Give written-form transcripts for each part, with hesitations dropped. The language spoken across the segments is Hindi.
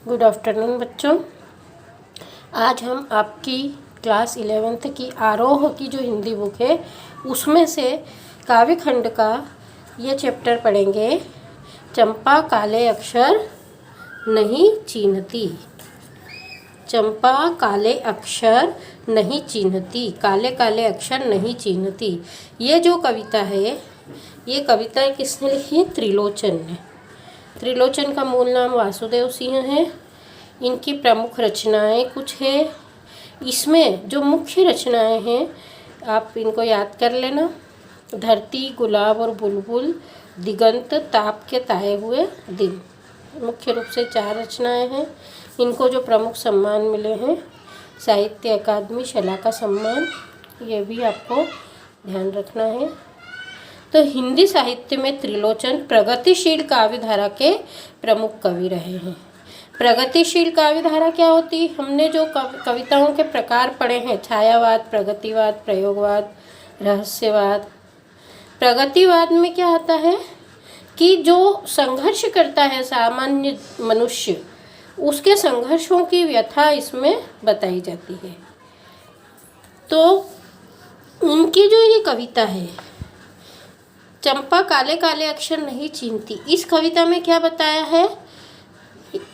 गुड आफ्टरनून बच्चों। आज हम आपकी क्लास 11th की आरोह की जो हिंदी बुक है उसमें से काव्य खंड का ये चैप्टर पढ़ेंगे। चंपा काले अक्षर नहीं चीन्हती। चंपा काले अक्षर नहीं चीन्हती, काले काले अक्षर नहीं चीन्हती। ये जो कविता है, ये कविता किसने लिखी है? त्रिलोचन ने। त्रिलोचन का मूल नाम वासुदेव सिंह है। इनकी प्रमुख रचनाएं कुछ है। इसमें जो मुख्य रचनाएं हैं आप इनको याद कर लेना। धरती, गुलाब और बुलबुल, दिगंत, ताप के ताए हुए दिन, मुख्य रूप से 4 रचनाएं हैं। इनको जो प्रमुख सम्मान मिले हैं, साहित्य अकादमी शला का सम्मान, ये भी आपको ध्यान रखना है। तो हिंदी साहित्य में त्रिलोचन प्रगतिशील काव्य धारा के प्रमुख कवि रहे हैं। प्रगतिशील काव्य धारा क्या होती? हमने जो कविताओं के प्रकार पढ़े हैं, छायावाद, प्रगतिवाद, प्रयोगवाद, रहस्यवाद। प्रगतिवाद में क्या आता है कि जो संघर्ष करता है सामान्य मनुष्य, उसके संघर्षों की व्यथा इसमें बताई जाती है। तो उनकी जो ये कविता है, चंपा काले काले अक्षर नहीं चीन्हती, इस कविता में क्या बताया है,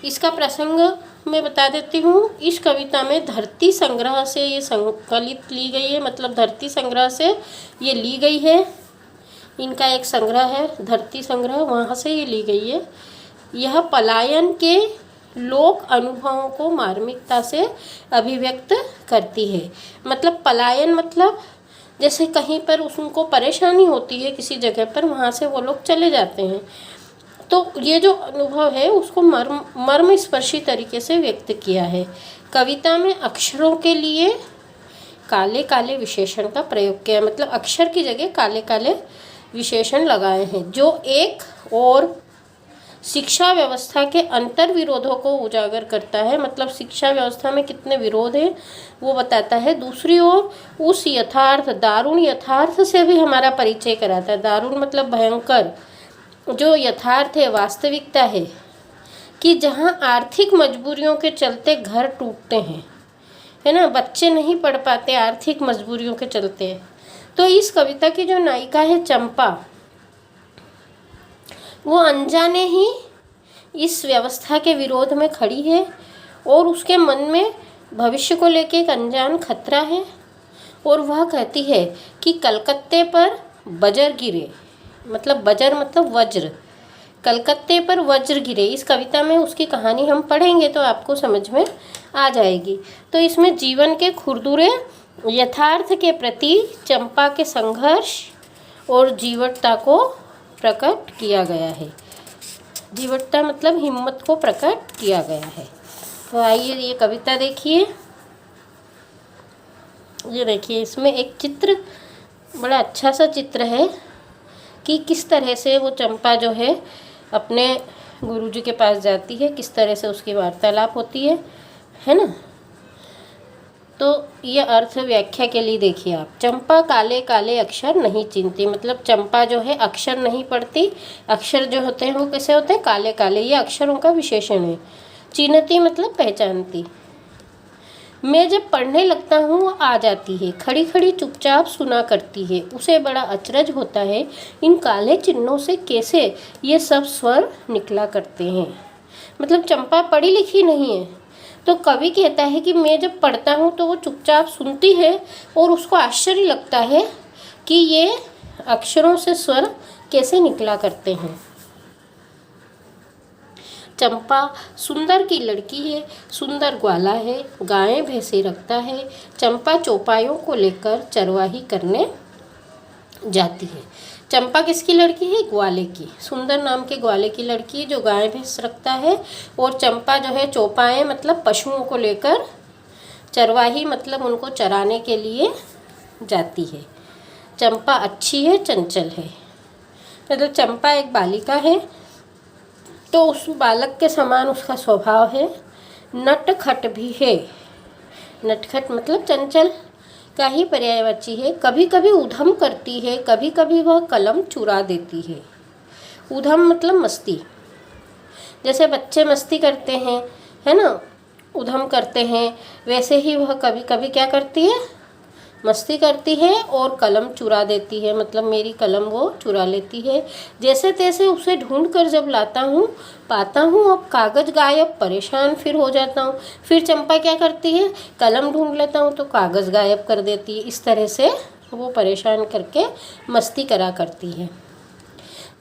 इसका प्रसंग मैं बता देती हूँ। इस कविता में धरती संग्रह से ये संकलित ली गई है, मतलब धरती संग्रह से ये ली गई है। इनका एक संग्रह है धरती संग्रह, वहाँ से ये ली गई है। यह पलायन के लोक अनुभवों को मार्मिकता से अभिव्यक्त करती है। मतलब पलायन मतलब जैसे कहीं पर उनको परेशानी होती है किसी जगह पर, वहाँ से वो लोग चले जाते हैं। तो ये जो अनुभव है उसको मर्म स्पर्शी तरीके से व्यक्त किया है। कविता में अक्षरों के लिए काले काले विशेषण का प्रयोग किया, मतलब अक्षर की जगह काले काले विशेषण लगाए हैं, जो एक और शिक्षा व्यवस्था के अंतर विरोधों को उजागर करता है। मतलब शिक्षा व्यवस्था में कितने विरोध हैं वो बताता है। दूसरी ओर उस यथार्थ, दारुण यथार्थ से भी हमारा परिचय कराता है। दारुण मतलब भयंकर, जो यथार्थ है, वास्तविकता है कि जहाँ आर्थिक मजबूरियों के चलते घर टूटते हैं, है ना, बच्चे नहीं पढ़ पाते आर्थिक मजबूरियों के चलते। तो इस कविता की जो नायिका है चंपा, वो अनजाने ही इस व्यवस्था के विरोध में खड़ी है और उसके मन में भविष्य को लेकर एक अनजान खतरा है। और वह कहती है कि कलकत्ते पर बजर गिरे, मतलब बजर मतलब वज्र, कलकत्ते पर वज्र गिरे। इस कविता में उसकी कहानी हम पढ़ेंगे तो आपको समझ में आ जाएगी। तो इसमें जीवन के खुरदुरे यथार्थ के प्रति चंपा के संघर्ष और जीवटता को प्रकट किया गया है। जीवटता मतलब हिम्मत को प्रकट किया गया है। तो आइए ये कविता देखिए। ये देखिए, इसमें एक चित्र, बड़ा अच्छा सा चित्र है कि किस तरह से वो चंपा जो है अपने गुरुजी के पास जाती है, किस तरह से उसकी वार्तालाप होती है ना। तो ये अर्थ व्याख्या के लिए देखिए आप। चंपा काले काले अक्षर नहीं चीन्हती, मतलब चंपा जो है अक्षर नहीं पढ़ती। अक्षर जो होते हैं वो कैसे होते हैं? काले काले, ये अक्षरों का विशेषण है। चीन्हती मतलब पहचानती। मैं जब पढ़ने लगता हूँ वो आ जाती है, खड़ी खड़ी चुपचाप सुना करती है। उसे बड़ा अचरज होता है इन काले चिन्हों से कैसे ये सब स्वर निकला करते हैं। मतलब चंपा पढ़ी लिखी नहीं है, तो कवि कहता है कि मैं जब पढ़ता हूँ तो वो चुपचाप सुनती है और उसको आश्चर्य लगता है कि ये अक्षरों से स्वर कैसे निकला करते हैं। चंपा सुंदर की लड़की है, सुंदर ग्वाला है, गायें भैंसे रखता है। चंपा चौपायों को लेकर चरवाही करने जाती है। चंपा किसकी लड़की है? ग्वाले की, सुंदर नाम के ग्वाले की लड़की जो गाय भैंस रखता है। और चंपा जो है चौपाएं मतलब पशुओं को लेकर, चरवाही मतलब उनको चराने के लिए जाती है। चंपा अच्छी है, चंचल है, मतलब चंपा एक बालिका है तो उस बालक के समान उसका स्वभाव है। नटखट भी है, नटखट मतलब चंचल का ही पर्यायवाची है। कभी कभी उधम करती है, कभी कभी वह कलम चुरा देती है। उधम मतलब मस्ती, जैसे बच्चे मस्ती करते हैं है ना, उधम करते हैं, वैसे ही वह कभी कभी क्या करती है, मस्ती करती है और कलम चुरा देती है, मतलब मेरी कलम वो चुरा लेती है। जैसे तैसे उसे ढूंढ कर जब लाता हूँ, पाता हूँ अब कागज़ गायब, परेशान फिर हो जाता हूँ। फिर चंपा क्या करती है, कलम ढूंढ लेता हूँ तो कागज़ गायब कर देती है। इस तरह से वो परेशान करके मस्ती करा करती है।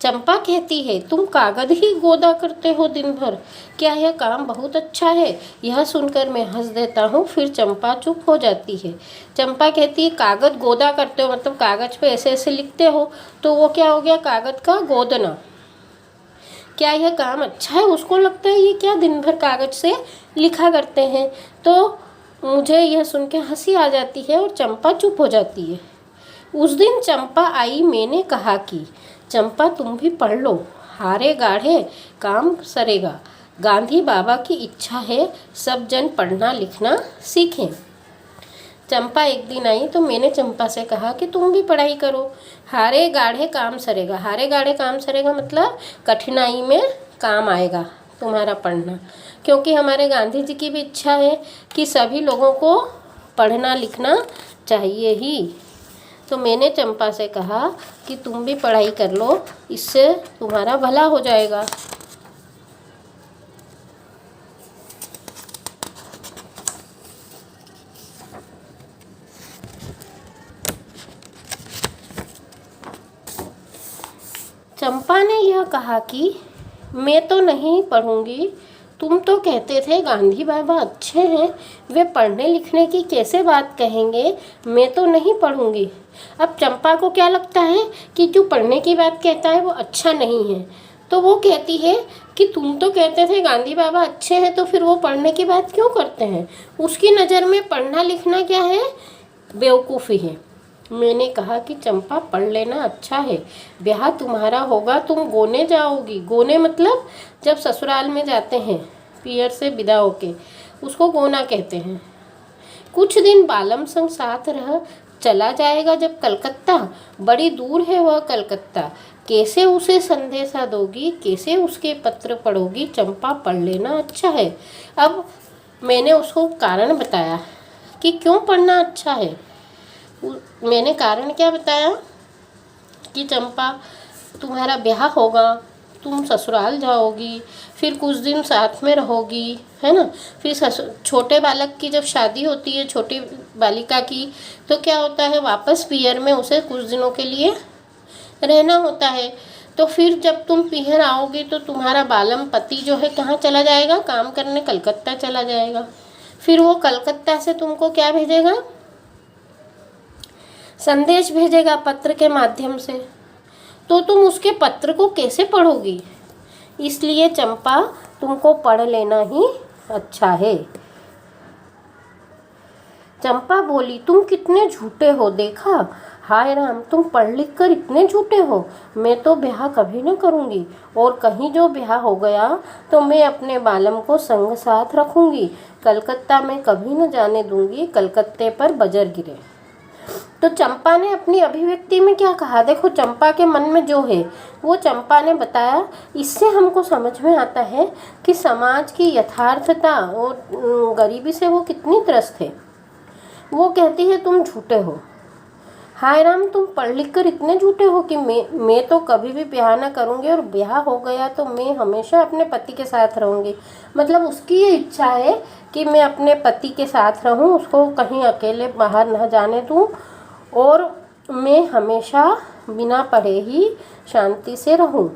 चंपा कहती है, तुम कागज ही गोदा करते हो दिन भर, क्या यह काम बहुत अच्छा है? यह सुनकर मैं हंस देता हूँ, फिर चंपा चुप हो जाती है। चंपा कहती है, कागज गोदा करते हो मतलब कागज पे ऐसे ऐसे लिखते हो, तो वो क्या हो गया, कागज का गोदना। क्या यह काम अच्छा है? उसको लगता है ये क्या दिन भर कागज से लिखा करते हैं। तो मुझे यह सुन के हंसी आ जाती है और चंपा चुप हो जाती है। उस दिन चंपा आई, मैंने कहा कि चंपा तुम भी पढ़ लो, हारे गाढ़े काम सरेगा। गांधी बाबा की इच्छा है सब जन पढ़ना लिखना सीखें। चंपा एक दिन आई तो मैंने चंपा से कहा कि तुम भी पढ़ाई करो, हारे गाढ़े काम सरेगा। हारे गाढ़े काम सरेगा मतलब कठिनाई में काम आएगा तुम्हारा पढ़ना, क्योंकि हमारे गांधी जी की भी इच्छा है कि सभी लोगों को पढ़ना लिखना चाहिए ही। तो मैंने चंपा से कहा कि तुम भी पढ़ाई कर लो, इससे तुम्हारा भला हो जाएगा। चंपा ने यह कहा कि मैं तो नहीं पढ़ूंगी, तुम तो कहते थे गांधी बाबा अच्छे हैं, वे पढ़ने लिखने की कैसे बात कहेंगे, मैं तो नहीं पढ़ूंगी। अब चंपा को क्या लगता है कि जो पढ़ने की बात कहता है वो अच्छा नहीं है, तो वो कहती है कि तुम तो कहते थे गांधी बाबा अच्छे हैं, तो फिर वो पढ़ने की बात क्यों करते हैं? उसकी नज़र में पढ़ना लिखना क्या है, बेवकूफ़ी है। मैंने कहा कि चंपा पढ़ लेना अच्छा है, ब्याह तुम्हारा होगा, तुम गोने जाओगी। गोने मतलब जब ससुराल में जाते हैं पियर से विदा होके, उसको गोना कहते हैं। कुछ दिन बालम संग साथ रह चला जाएगा जब कलकत्ता, बड़ी दूर है वह कलकत्ता। कैसे उसे संदेशा दोगी, कैसे उसके पत्र पढ़ोगी, चंपा पढ़ लेना अच्छा है। अब मैंने उसको कारण बताया कि क्यों पढ़ना अच्छा है। मैंने कारण क्या बताया कि चंपा तुम्हारा ब्याह होगा, तुम ससुराल जाओगी, फिर कुछ दिन साथ में रहोगी, है ना। फिर छोटे बालक की जब शादी होती है, छोटी बालिका की, तो क्या होता है, वापस पियर में उसे कुछ दिनों के लिए रहना होता है। तो फिर जब तुम पियर आओगी तो तुम्हारा बालम पति जो है कहाँ चला जाएगा, काम करने कलकत्ता चला जाएगा। फिर वो कलकत्ता से तुमको क्या भेजेगा, संदेश भेजेगा पत्र के माध्यम से। तो तुम उसके पत्र को कैसे पढ़ोगी? इसलिए चंपा तुमको पढ़ लेना ही अच्छा है। चंपा बोली, तुम कितने झूठे हो, देखा? हाय राम, तुम पढ़ लिख कर इतने झूठे हो। मैं तो ब्याह कभी न करूँगी, और कहीं जो ब्याह हो गया तो मैं अपने बालम को संग साथ रखूँगी। कलकत्ता में कभी न जाने दूँगी, कलकत्ते पर बजर गिरे। तो चंपा ने अपनी अभिव्यक्ति में क्या कहा, देखो चंपा के मन में जो है वो चंपा ने बताया। इससे हमको समझ में आता है कि समाज की यथार्थता और गरीबी से वो कितनी त्रस्त है। वो कहती है तुम झूठे हो, हाय राम, तुम पढ़ लिख कर इतने झूठे हो कि मैं तो कभी भी ब्याह ना करूँगी, और ब्याह हो गया तो मैं हमेशा अपने पति के साथ रहूँगी। मतलब उसकी ये इच्छा है कि मैं अपने पति के साथ रहूँ, उसको कहीं अकेले बाहर न जाने दूँ, और मैं हमेशा बिना पढ़े ही शांति से रहूं।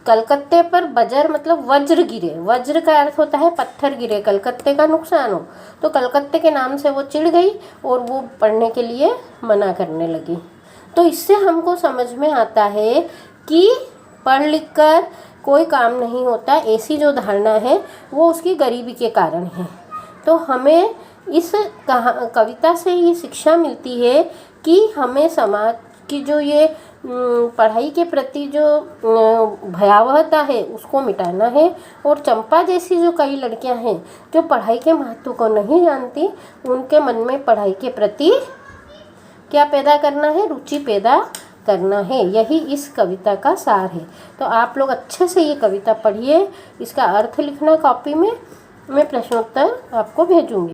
कलकत्ते पर बजर मतलब वज्र गिरे, वज्र का अर्थ होता है पत्थर गिरे, कलकत्ते का नुकसान हो। तो कलकत्ते के नाम से वो चिढ़ गई और वो पढ़ने के लिए मना करने लगी। तो इससे हमको समझ में आता है कि पढ़ लिख कर कोई काम नहीं होता, ऐसी जो धारणा है वो उसकी गरीबी के कारण है। तो हमें इस कविता से ये शिक्षा मिलती है कि हमें समाज की जो ये पढ़ाई के प्रति जो भयावहता है उसको मिटाना है। और चंपा जैसी जो कई लड़कियां हैं जो पढ़ाई के महत्व को नहीं जानती, उनके मन में पढ़ाई के प्रति क्या पैदा करना है, रुचि पैदा करना है। यही इस कविता का सार है। तो आप लोग अच्छे से ये कविता पढ़िए, इसका अर्थ लिखना कॉपी में, मैं प्रश्नोत्तर आपको भेजूंगी।